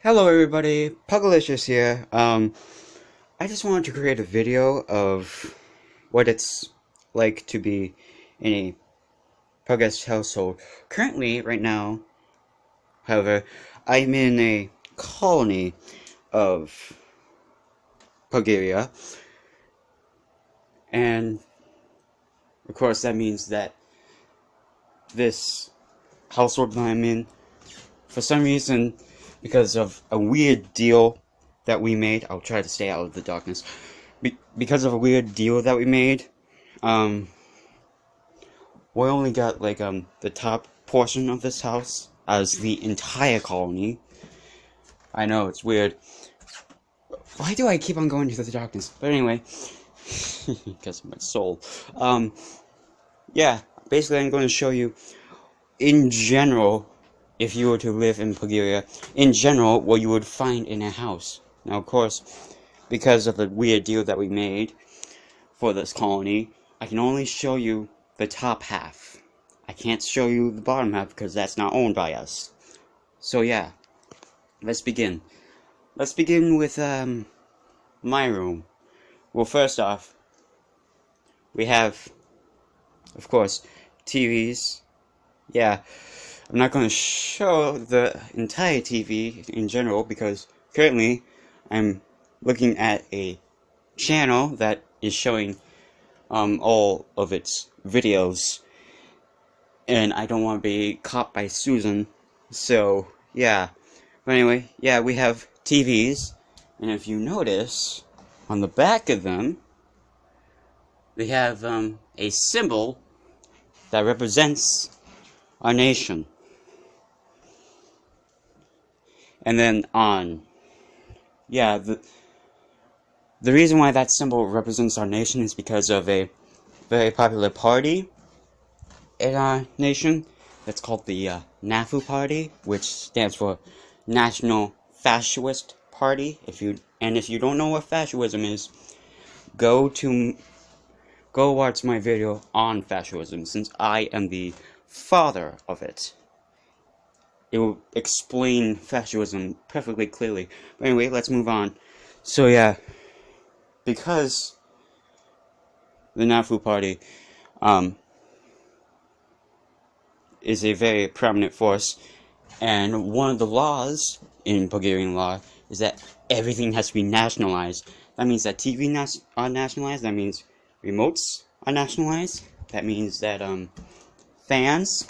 Hello everybody, Puggerrian here. I just wanted to create a video of what it's like to be in a Pugger's household. Currently, right now, however, I'm in a colony of Puggeria, and of course that means that this household that I'm in, for some reason, because of a weird deal that we made, I'll try to stay out of the darkness. Because of a weird deal that we made, we only got like the top portion of this house as the entire colony. I know it's weird. Why do I keep on going into the darkness? But anyway, because of my soul. Yeah, basically I'm going to show you, in general, if you were to live in Puggeria, in general, what you would find in a house. Now, of course, because of the weird deal that we made for this colony, I can only show you the top half. I can't show you the bottom half because that's not owned by us. So yeah, let's begin. Let's begin with my room. Well, first off, we have, of course, TVs. Yeah, I'm not going to show the entire TV in general because currently I'm looking at a channel that is showing all of its videos, and I don't want to be caught by Susan, so yeah. But anyway, yeah, we have TVs, and if you notice, on the back of them, we have a symbol that represents our nation. And then yeah, the reason why that symbol represents our nation is because of a very popular party in our nation that's called the NAFU Party, which stands for National Fascist Party. If you don't know what fascism is, go watch my video on fascism, since I am the father of it. It will explain fascism perfectly clearly. But anyway, let's move on. So yeah, because the NAFU Party is a very prominent force, and one of the laws in Bulgarian law is that everything has to be nationalized. That means that TV are nationalized. That means remotes are nationalized. That means that fans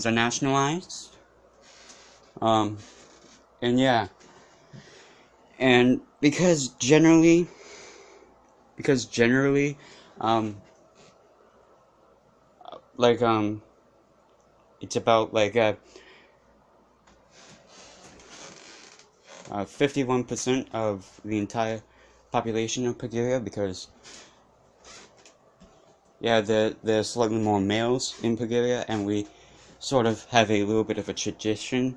are nationalized. And yeah, and because generally, it's about like 51% of the entire population of Puggeria, because yeah, there's slightly more males in Puggeria, and we sort of have a little bit of a tradition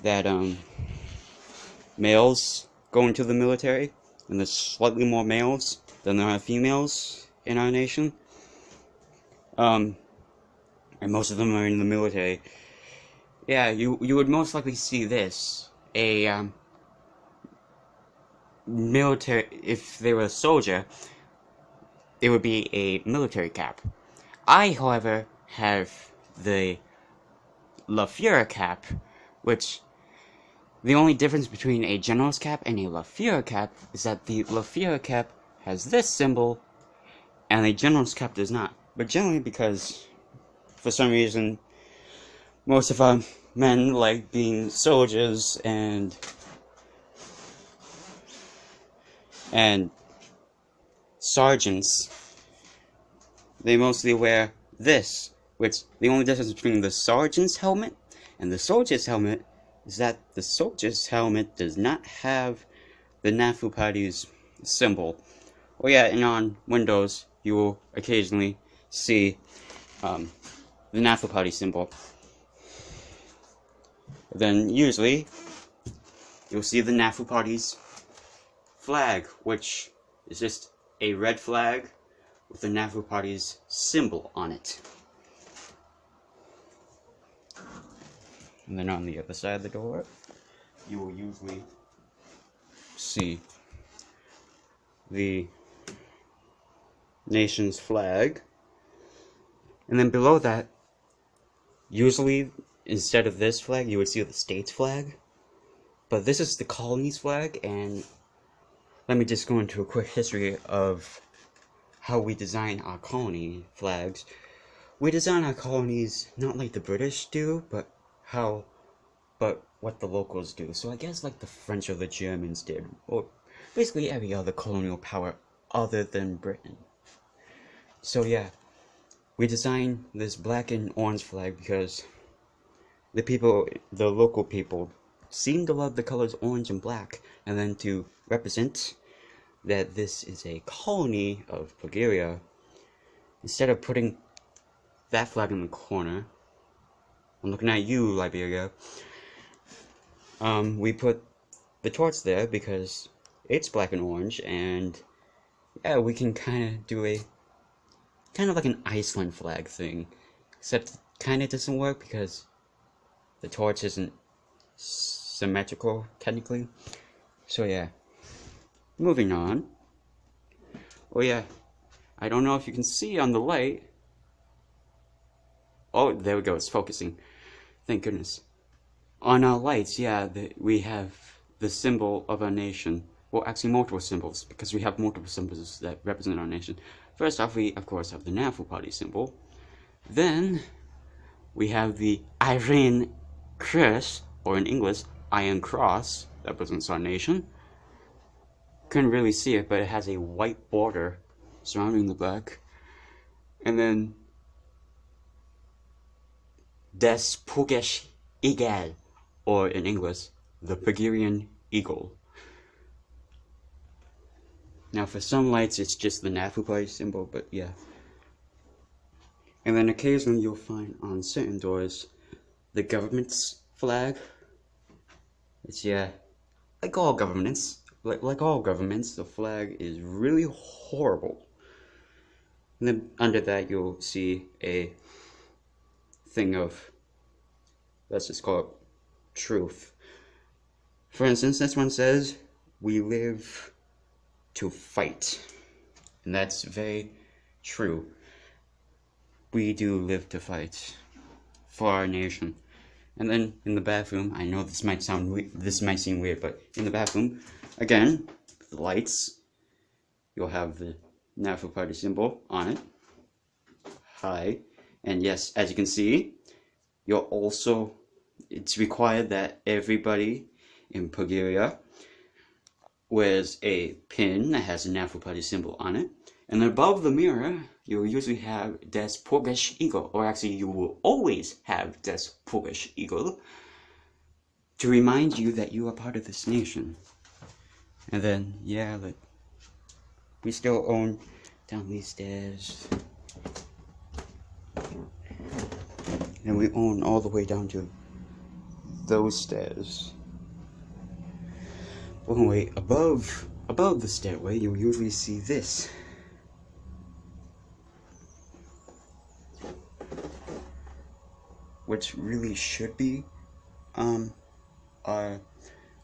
that males go into the military, and there's slightly more males than there are females in our nation. And most of them are in the military. Yeah, you would most likely see this. A military, if they were a soldier, it would be a military cap. I, however, have the La Fura cap, which the only difference between a general's cap and a La Fura cap is that the La Fura cap has this symbol and a general's cap does not. But generally, because for some reason most of our men like being soldiers and sergeants, they mostly wear this, which the only difference between the sergeant's helmet and the soldier's helmet is that the soldier's helmet does not have the NAFU Party's symbol. Oh yeah, and on Windows, you will occasionally see the NAFU Party symbol. Then usually, you'll see the NAFU Party's flag, which is just a red flag with the NAFU Party's symbol on it. And then on the other side of the door, you will usually see the nation's flag. And then below that, usually instead of this flag, you would see the state's flag. But this is the colony's flag, and let me just go into a quick history of how we design our colony flags. We design our colonies not like the British do, but what the locals do. So I guess like the French or the Germans did, or basically every other colonial power other than Britain. So yeah, we designed this black and orange flag because the local people, seem to love the colors orange and black, and then to represent that this is a colony of Puggerria, instead of putting that flag in the corner, I'm looking at you, Liberia, we put the torch there because it's black and orange, and yeah, we can kind of do a kind of like an Iceland flag thing, except it kind of doesn't work because the torch isn't symmetrical technically. So yeah, moving on. Oh yeah, I don't know if you can see on the light. Oh, there we go, it's focusing. Thank goodness. On our lights, yeah, we have the symbol of our nation. Well, actually multiple symbols, because we have multiple symbols that represent our nation. First off, we of course have the Nafu Party symbol. Then we have the Iron Cross, or in English, Iron Cross, that represents our nation. Couldn't really see it, but it has a white border surrounding the black. And then Des Pugesh Eagle, or in English, the Puggerrian Eagle. Now for some lights it's just the Nafu Party symbol, but yeah. And then occasionally you'll find on certain doors the government's flag. It's, yeah, like all governments, the flag is really horrible. And then under that you'll see a thing of, let's just call it truth. For instance, this one says, "We live to fight." And that's very true. We do live to fight for our nation. And then in the bathroom, I know this might seem weird, but in the bathroom, again, the lights, you'll have the Nafu Party symbol on it. Hi. And yes, as you can see, it's required that everybody in Puggerria wears a pin that has a Nafu Party symbol on it. And above the mirror, you'll usually have Des Pugesh Eagle, or actually you will always have Des Pugesh Eagle, to remind you that you are part of this nation. And then, yeah, we still own down these stairs. And we own all the way down to those stairs. Oh wait, above the stairway, you'll usually see this. Which really should be our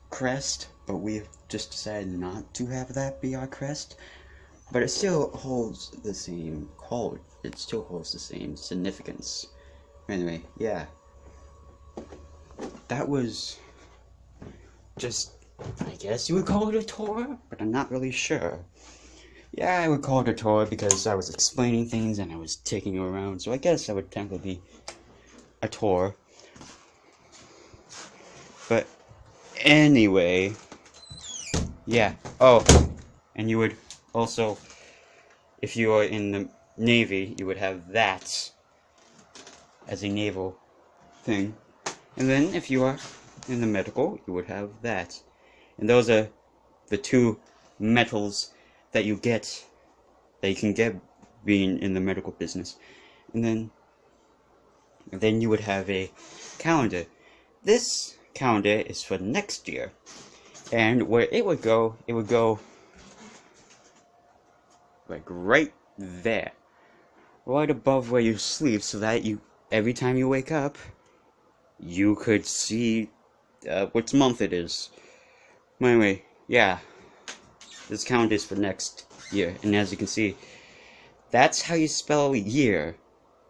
crest, but we've just decided not to have that be our crest. But it still holds the same quality. It still holds the same significance. Anyway, yeah. That was just, I guess you would call it a tour, but I'm not really sure. Yeah, I would call it a tour because I was explaining things and I was taking you around, so I guess I would technically be a tour. But anyway, yeah. Oh, and you would also, if you are in the Navy, you would have that as a naval thing. And then if you are in the medical, you would have that. And those are the two metals that you can get being in the medical business. And then you would have a calendar. This calendar is for next year. And where it would go like right there. Right above where you sleep, so that every time you wake up, you could see which month it is. Anyway, yeah, this count is for next year, and as you can see, that's how you spell year.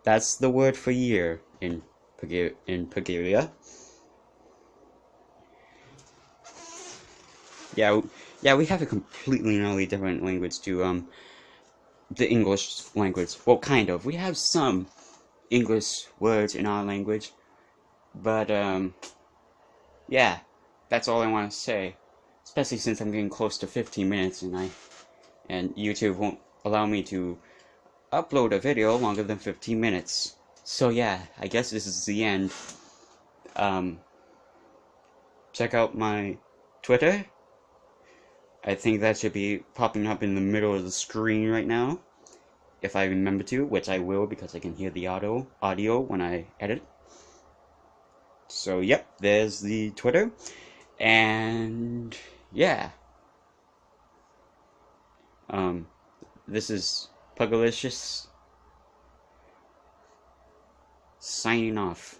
That's the word for year in Puggeria. Yeah, yeah, we have a completely different language to the English language. Well, kind of. We have some English words in our language, but yeah, that's all I want to say. Especially since I'm getting close to 15 minutes, and YouTube won't allow me to upload a video longer than 15 minutes. So yeah, I guess this is the end. Check out my Twitter. I think that should be popping up in the middle of the screen right now, if I remember to, which I will because I can hear the audio when I edit. So yep, there's the Twitter, and yeah, this is Puggalicious signing off.